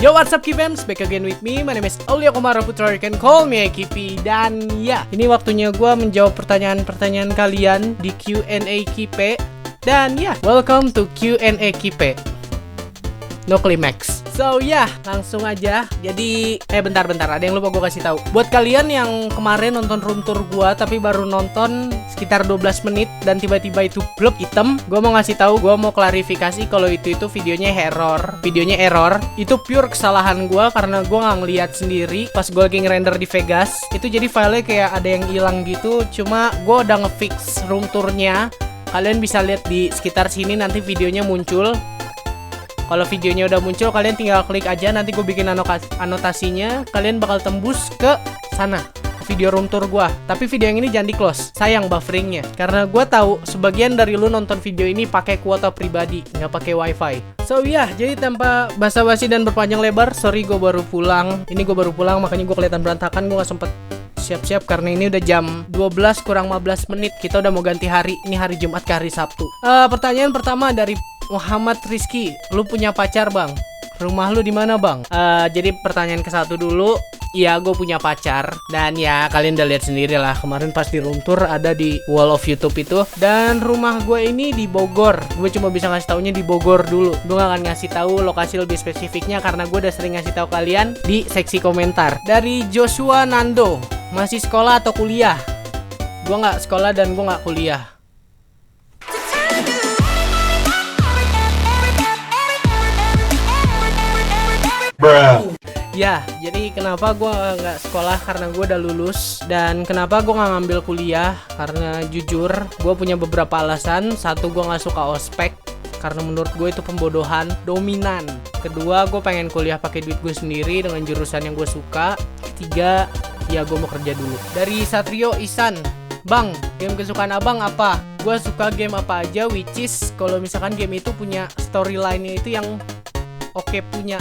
Yo, what's up Kipams? Back again with me, my name is Aulia Komara Putra, you can call me Kipi. Dan ya, ini waktunya gue menjawab pertanyaan-pertanyaan kalian di Q&A Kipe. Dan ya, welcome to Q&A Kipe. No climax. So ya, langsung aja. Jadi, bentar, ada yang lupa gue kasih tahu. Buat kalian yang kemarin nonton room tour gue tapi baru nonton sekitar 12 menit dan tiba-tiba itu blok hitam, gue mau ngasih tahu, gue mau klarifikasi kalau itu videonya error. Itu pure kesalahan gue karena gue nggak ngeliat sendiri pas gue lagi ngerender di Vegas. Itu jadi filenya kayak ada yang hilang gitu. Cuma gue udah ngefix room tournya. Kalian bisa lihat di sekitar sini, nanti videonya muncul. Kalau videonya udah muncul, kalian tinggal klik aja, nanti gue bikin anotasinya. Kalian bakal tembus ke sana, video room tour gue. Tapi video yang ini jangan di close, sayang bufferingnya. Karena gue tahu sebagian dari lu nonton video ini pakai kuota pribadi, nggak pakai wifi. So ya, jadi tanpa basa-basi dan berpanjang lebar, sorry gue baru pulang. Ini gue baru pulang, makanya gue kelihatan berantakan. Gue nggak sempet siap-siap karena ini udah jam 12 kurang 15 menit. Kita udah mau ganti hari, ini hari Jumat ke hari Sabtu. Pertanyaan pertama dari Muhammad Rizky, lu punya pacar bang? Rumah lu di mana bang? Jadi pertanyaan ke satu dulu. Iya, gue punya pacar. Dan ya kalian udah lihat sendiri lah, kemarin pas di room tour ada di wall of YouTube itu. Dan rumah gue ini di Bogor. Gue cuma bisa ngasih taunya di Bogor dulu. Gue gak akan ngasih tahu lokasi lebih spesifiknya karena gue udah sering ngasih tahu kalian di seksi komentar. Dari Joshua Nando, masih sekolah atau kuliah? Gue nggak sekolah dan gue nggak kuliah. Ya, jadi kenapa gue nggak sekolah karena gue udah lulus. Dan kenapa gue nggak ngambil kuliah? Karena jujur, gue punya beberapa alasan. Satu, gue nggak suka ospek karena menurut gue itu pembodohan dominan. Kedua, gue pengen kuliah pakai duit gue sendiri dengan jurusan yang gue suka. Ketiga, ya gue mau kerja dulu. Dari Satrio Isan, bang, game kesukaan abang apa? Gue suka game apa aja, which is kalau misalkan game itu punya storyline-nya itu yang oke punya.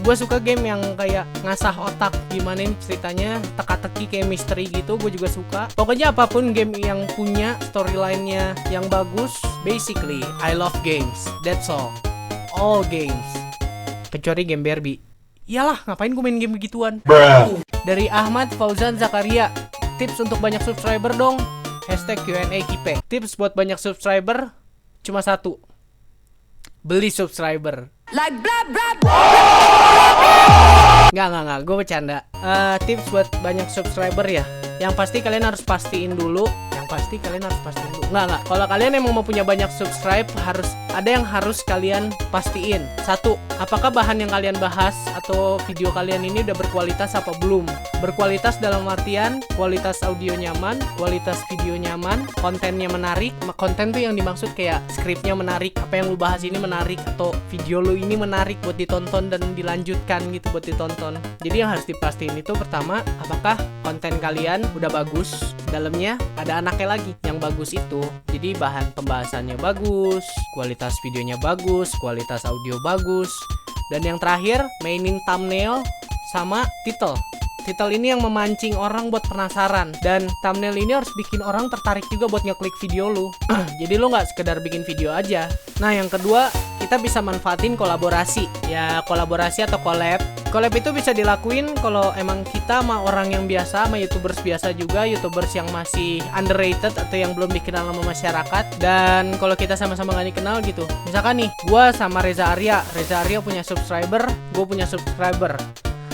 Gue suka game yang kayak ngasah otak, gimana ini ceritanya, teka-teki kayak misteri gitu, gue juga suka. Pokoknya apapun game yang punya storyline-nya yang bagus. Basically, I love games. That's all games. Kecuali game Barbie. Iyalah, ngapain gue main game begituan? Dari Ahmad Fauzan Zakaria, tips untuk banyak subscriber dong. Hashtag Q&A Kipe. Tips buat banyak subscriber cuma satu, beli subscriber. Like blah blah blah. Nggak, gue bercanda. Tips buat banyak subscriber ya, yang pasti kalian harus pastiin dulu. Nggak. Kalau kalian emang mau punya banyak subscribe, ada yang harus kalian pastiin. Satu, apakah bahan yang kalian bahas atau video kalian ini udah berkualitas apa belum? Berkualitas dalam artian kualitas audio nyaman, kualitas video nyaman, kontennya menarik. Konten tuh yang dimaksud kayak skripnya menarik, apa yang lu bahas ini menarik, atau video lu ini menarik buat ditonton dan dilanjutkan gitu buat ditonton. Jadi yang harus dipastiin itu pertama, apakah konten kalian udah bagus, dalamnya ada anaknya lagi yang bagus itu. Jadi bahan pembahasannya bagus, kualitas videonya bagus, kualitas audio bagus. Dan yang terakhir, mainin thumbnail sama title. Title ini yang memancing orang buat penasaran. Dan thumbnail ini harus bikin orang tertarik juga buat ngeklik video lu. Jadi lu gak sekedar bikin video aja. Nah yang kedua, kita bisa manfaatin kolaborasi. Ya kolaborasi atau collab. Collab itu bisa dilakuin kalau emang kita sama orang yang biasa, sama youtubers biasa juga, youtubers yang masih underrated atau yang belum dikenal sama masyarakat. Dan kalau kita sama-sama gak dikenal gitu, misalkan nih, gue sama Reza Arya punya subscriber, gue punya subscriber.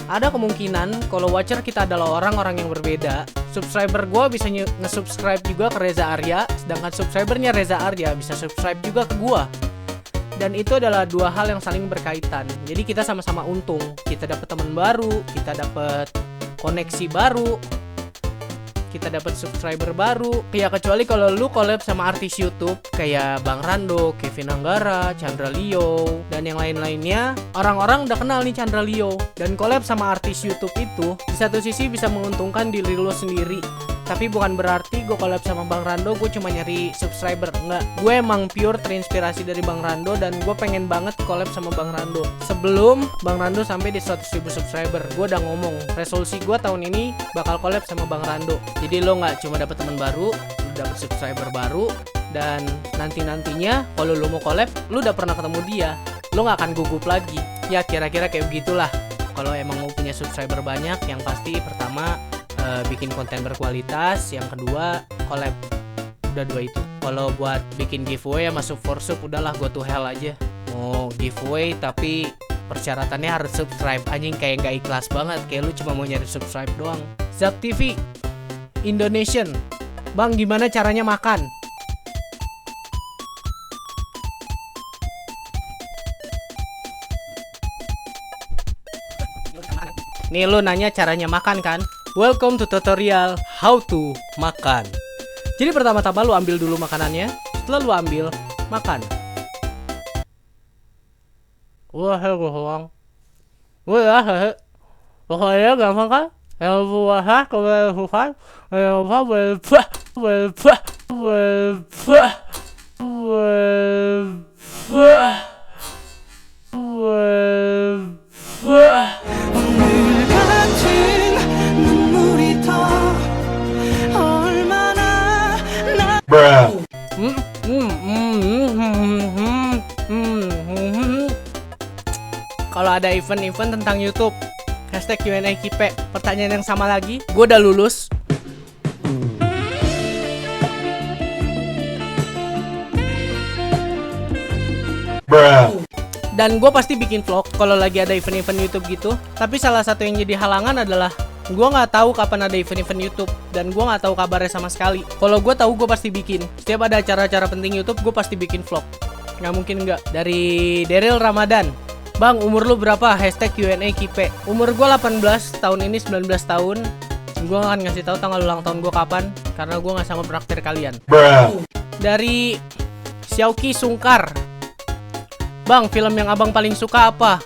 Ada kemungkinan kalau watcher kita adalah orang-orang yang berbeda, subscriber gue bisa nge-subscribe juga ke Reza Arya, sedangkan subscribernya Reza Arya bisa subscribe juga ke gue. Dan itu adalah dua hal yang saling berkaitan. Jadi kita sama-sama untung. Kita dapat teman baru, kita dapat koneksi baru, kita dapat subscriber baru. Ya kecuali kalau lu collab sama artis YouTube kayak Bang Rando, Kevin Anggara, Chandra Leo, dan yang lain-lainnya. Orang-orang udah kenal nih Chandra Leo. Dan collab sama artis YouTube itu di satu sisi bisa menguntungkan diri lu sendiri. Tapi bukan berarti gue collab sama Bang Rando gue cuma nyari subscriber. Enggak, gue emang pure terinspirasi dari Bang Rando dan gue pengen banget collab sama Bang Rando. Sebelum Bang Rando sampai di 100.000 subscriber, gue udah ngomong resolusi gue tahun ini bakal collab sama Bang Rando. Jadi lo gak cuma dapet teman baru, lo dapet subscriber baru. Dan nantinya kalau lo mau collab, lo udah pernah ketemu dia, lo gak akan gugup lagi. Ya kira-kira kayak begitulah. kalau emang mau punya subscriber banyak, yang pasti pertama bikin konten berkualitas, yang kedua collab. Udah dua itu. Kalau buat bikin giveaway ya masuk Forsub, udahlah go to hell aja. Mau giveaway tapi persyaratannya harus subscribe. Anjing kayak gak ikhlas banget, kayak lu cuma mau nyari subscribe doang. Zap TV Indonesian. Bang, gimana caranya makan? Nih lu nanya caranya makan kan? Welcome to tutorial how to makan. Jadi pertama-tama lu ambil dulu makanannya. Setelah lu ambil, makan. Wah, gohong. Wah, pokoknya gampang kan? Yang puasa kebetulan, yang berubah. Kalau ada event-event tentang YouTube, hashtag Q&A Kipe, pertanyaan yang sama lagi, gue udah lulus. Dan gue pasti bikin vlog kalau lagi ada event-event YouTube gitu. Tapi salah satu yang jadi halangan adalah gue nggak tahu kapan ada event-event YouTube dan gue nggak tahu kabarnya sama sekali. Kalau gue tahu gue pasti bikin. Setiap ada acara-acara penting YouTube gue pasti bikin vlog. Nggak mungkin nggak. Dari Daryl Ramadan. Bang, umur lu berapa? Hashtag Q&A Kipe. Umur gue 18, tahun ini 19 tahun. Gue gak akan ngasih tahu tanggal ulang tahun gue kapan, karena gue gak sanggup traktir kalian. Dari Xiaoki Sungkar. Bang, film yang abang paling suka apa?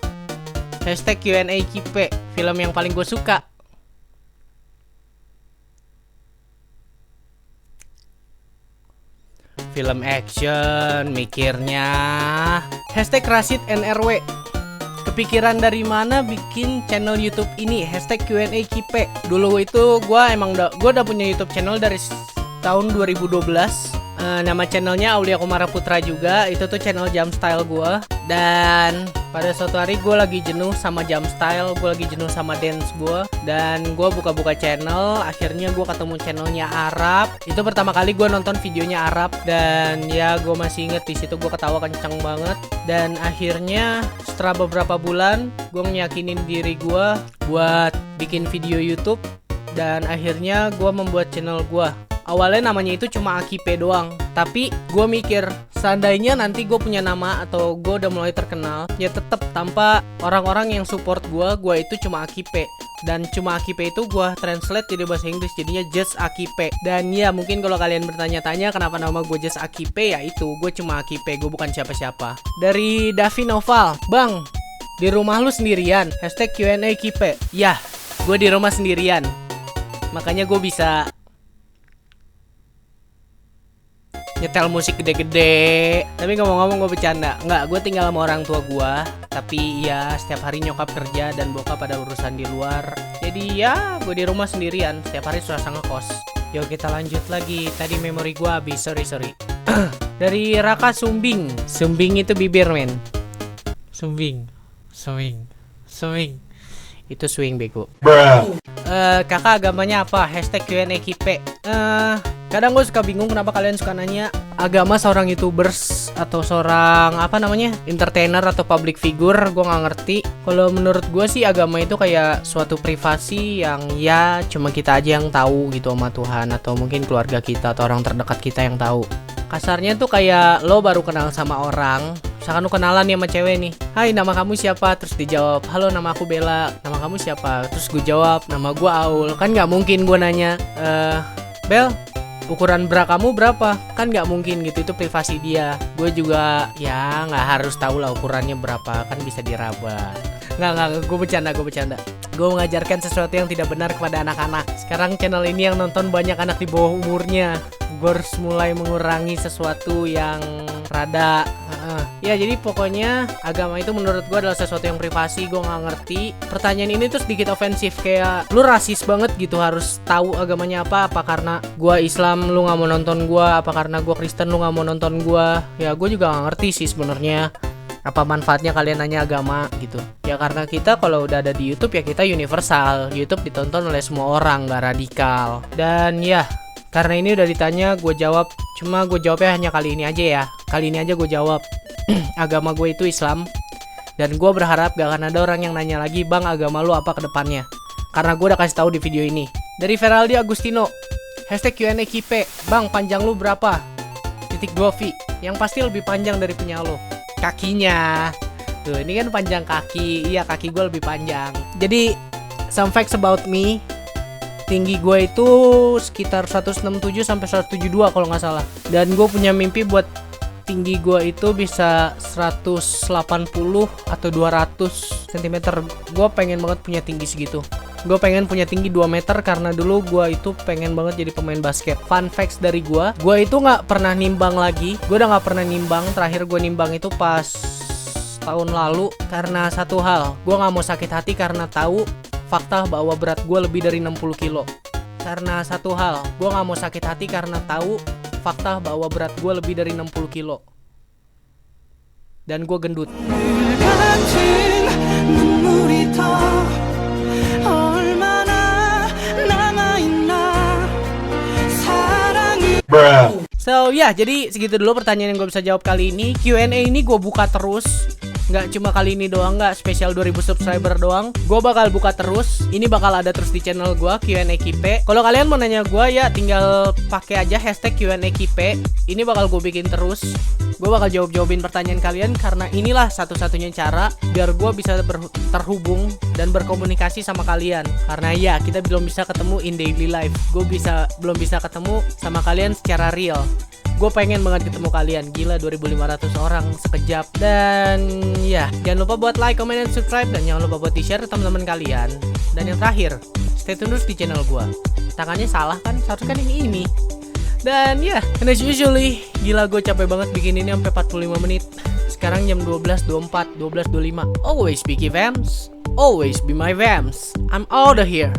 Hashtag Q&A Kipe. Film yang paling gue suka. Film action, mikirnya. Hashtag Rashid NRW. Kepikiran dari mana bikin channel YouTube ini? Hashtag Q&A Kipe. Dulu itu gue udah punya YouTube channel dari tahun 2012. Nama channelnya Aulia Kumara Putra juga. Itu tuh channel jam style gue. Dan pada suatu hari gue lagi jenuh sama jam style, gue lagi jenuh sama dance gue. Dan gue buka-buka channel. Akhirnya gue ketemu channelnya Arab. Itu pertama kali gue nonton videonya Arab. Dan ya gue masih inget di situ gue ketawa kenceng banget. Dan akhirnya setelah beberapa bulan gue ngeyakinin diri gue buat bikin video YouTube. Dan akhirnya gue membuat channel gue. Awalnya namanya itu cuma Akipe doang. Tapi gue mikir, seandainya nanti gue punya nama atau gue udah mulai terkenal, ya tetap tanpa orang-orang yang support gue itu cuma Akipe. Dan cuma Akipe itu gue translate jadi bahasa Inggris, jadinya Just Akipe. Dan ya mungkin kalau kalian bertanya-tanya kenapa nama gue Just Akipe, ya itu gue cuma Akipe, gue bukan siapa-siapa. Dari Davi Noval. Bang, di rumah lu sendirian? Hashtag Q&A Kipe. Ya, gue di rumah sendirian. Makanya gue bisa nyetel musik gede-gede. Tapi ngomong-ngomong gue bercanda. Enggak, gue tinggal sama orang tua gue. Tapi ya setiap hari nyokap kerja dan bokap pada urusan di luar. Jadi ya gue di rumah sendirian. Setiap hari suasana ngekos. Yuk kita lanjut lagi. Tadi memori gue habis, sorry. Dari Raka Sumbing. Sumbing itu bibir men. Sumbing. Itu swing bego. Kakak agamanya apa? Hashtag Q&A Kipe. Kadang gue suka bingung kenapa kalian suka nanya agama seorang YouTubers atau seorang entertainer atau public figure. Gue nggak ngerti. Kalau menurut gue sih agama itu kayak suatu privasi yang ya cuma kita aja yang tahu gitu sama Tuhan, atau mungkin keluarga kita atau orang terdekat kita yang tahu. Kasarnya tuh kayak lo baru kenal sama orang. Misalkan lo kenalan nih sama cewek nih. Hai, nama kamu siapa? Terus dijawab, halo nama aku Bella. Nama kamu siapa? Terus gue jawab, nama gue Aul. Kan nggak mungkin gue nanya, Bel, ukuran bra kamu berapa? Kan nggak mungkin gitu, itu privasi dia. Gue juga ya nggak harus tahu lah ukurannya berapa, kan bisa diraba. Nggak, gue bercanda. Gue mengajarkan sesuatu yang tidak benar kepada anak-anak. Sekarang channel ini yang nonton banyak anak di bawah umurnya. Gue harus mulai mengurangi sesuatu yang rada ya jadi pokoknya agama itu menurut gue adalah sesuatu yang privasi. Gue nggak ngerti. Pertanyaan ini tuh sedikit ofensif, kayak lu rasis banget gitu harus tahu agamanya apa karena gue Islam lu nggak mau nonton gue, apa karena gue Kristen lu nggak mau nonton gue. Ya gue juga nggak ngerti sih sebenarnya. Apa manfaatnya kalian nanya agama gitu? Ya karena kita kalau udah ada di YouTube ya kita universal. YouTube ditonton oleh semua orang, gak radikal. Dan ya, karena ini udah ditanya, gue jawab. Cuma gue jawabnya hanya kali ini aja ya. Kali ini aja gue jawab. Agama gue itu Islam. Dan gue berharap gak akan ada orang yang nanya lagi, bang agama lu apa ke depannya. Karena gue udah kasih tahu di video ini. Dari Feraldi Agustino, hashtag Q&A Kipe, bang panjang lu berapa? .2 V. Yang pasti lebih panjang dari punya lo. Kakinya. Tuh ini kan panjang kaki. Iya kaki gue lebih panjang. Jadi some facts about me. Tinggi gue itu sekitar 167 sampai 172 kalau nggak salah. Dan gue punya mimpi buat tinggi gue itu bisa 180 atau 200 cm. Gue pengen banget punya tinggi segitu. Gue pengen punya tinggi 2 meter karena dulu gue itu pengen banget jadi pemain basket. Fun facts dari gue itu nggak pernah nimbang lagi. Gue udah nggak pernah nimbang. Terakhir gue nimbang itu pas tahun lalu karena satu hal. Gue nggak mau sakit hati karena tahu fakta bahwa berat gue lebih dari 60 kilo. Karena satu hal, gue nggak mau sakit hati karena tahu fakta bahwa berat gue lebih dari 60 kilo. Dan gue gendut. So ya, jadi segitu dulu pertanyaan yang gue bisa jawab kali ini. Q&A ini gue buka terus. Nggak cuma kali ini doang, nggak spesial 2000 subscriber doang. Gue bakal buka terus. Ini bakal ada terus di channel gue, Q&A Kipe. Kalau kalian mau nanya gue ya tinggal pakai aja hashtag Q&A Kipe. Ini bakal gue bikin terus. Gue bakal jawabin pertanyaan kalian karena inilah satu-satunya cara biar gue bisa terhubung dan berkomunikasi sama kalian. Karena ya kita belum bisa ketemu in daily life. Gue belum bisa ketemu sama kalian secara real. Gue pengen banget ketemu kalian. Gila 2500 orang sekejap. Dan ya jangan lupa buat like, comment, dan subscribe. Dan jangan lupa buat di-share ke teman-teman kalian. Dan yang terakhir, stay tune terus di channel gue. Tangannya salah kan? Seharusnya kan ini. Dan ya, and as usually, gila gue capek banget bikin ini sampai 45 menit. Sekarang jam 12.24, 12.25. Always be Vams, always be my Vams. I'm out of here.